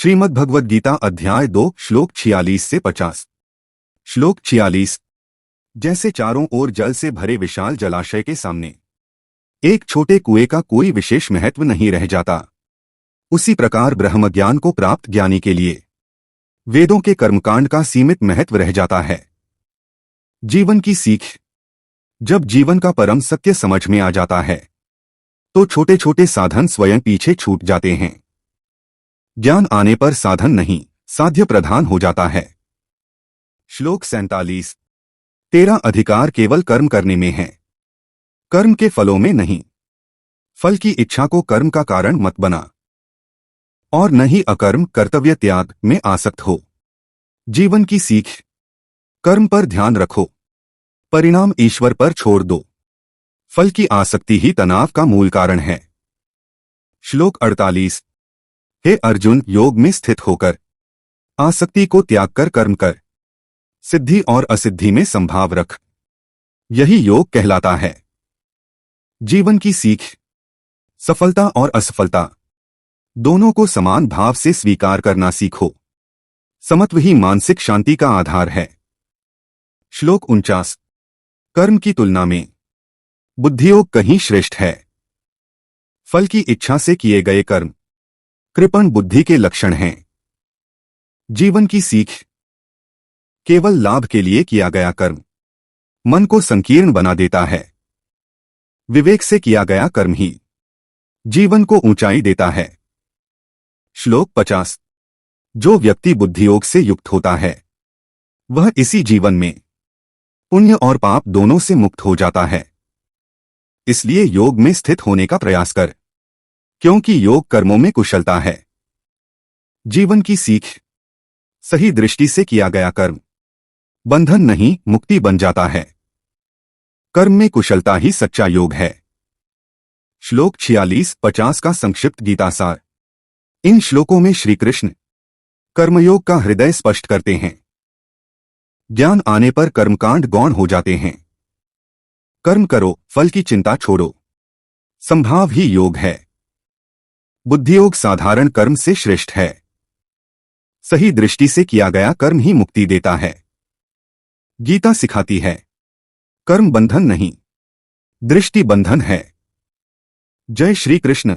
श्रीमद् भगवद गीता अध्याय 2 श्लोक 46 से 50। श्लोक 46। जैसे चारों ओर जल से भरे विशाल जलाशय के सामने एक छोटे कुएं का कोई विशेष महत्व नहीं रह जाता, उसी प्रकार ब्रह्म ज्ञान को प्राप्त ज्ञानी के लिए वेदों के कर्मकांड का सीमित महत्व रह जाता है। जीवन की सीख। जब जीवन का परम सत्य समझ में आ जाता है तो छोटे छोटे साधन स्वयं पीछे छूट जाते हैं। ज्ञान आने पर साधन नहीं, साध्य प्रधान हो जाता है। श्लोक 47। तेरा अधिकार केवल कर्म करने में है, कर्म के फलों में नहीं। फल की इच्छा को कर्म का कारण मत बना और न ही अकर्म कर्तव्य त्याग में आसक्त हो। जीवन की सीख। कर्म पर ध्यान रखो, परिणाम ईश्वर पर छोड़ दो। फल की आसक्ति ही तनाव का मूल कारण है। श्लोक 48। हे अर्जुन, योग में स्थित होकर आसक्ति को त्याग कर कर्म कर, सिद्धि और असिद्धि में संभाव रख, यही योग कहलाता है। जीवन की सीख। सफलता और असफलता दोनों को समान भाव से स्वीकार करना सीखो। समत्व ही मानसिक शांति का आधार है। श्लोक 49। कर्म की तुलना में बुद्धियोग कहीं श्रेष्ठ है। फल की इच्छा से किए गए कर्म कृपण बुद्धि के लक्षण हैं। जीवन की सीख। केवल लाभ के लिए किया गया कर्म मन को संकीर्ण बना देता है। विवेक से किया गया कर्म ही जीवन को ऊंचाई देता है। श्लोक 50। जो व्यक्ति बुद्धियोग से युक्त होता है वह इसी जीवन में पुण्य और पाप दोनों से मुक्त हो जाता है। इसलिए योग में स्थित होने का प्रयास कर, क्योंकि योग कर्मों में कुशलता है। जीवन की सीख। सही दृष्टि से किया गया कर्म बंधन नहीं, मुक्ति बन जाता है। कर्म में कुशलता ही सच्चा योग है। श्लोक 46-50 का संक्षिप्त गीतासार। इन श्लोकों में श्री कृष्ण कर्मयोग का हृदय स्पष्ट करते हैं। ज्ञान आने पर कर्मकांड गौण हो जाते हैं। कर्म करो, फल की चिंता छोड़ो, संभाव ही योग है। बुद्धियोग साधारण कर्म से श्रेष्ठ है। सही दृष्टि से किया गया कर्म ही मुक्ति देता है। गीता सिखाती है कर्म बंधन नहीं, दृष्टि बंधन है। जय श्री कृष्ण।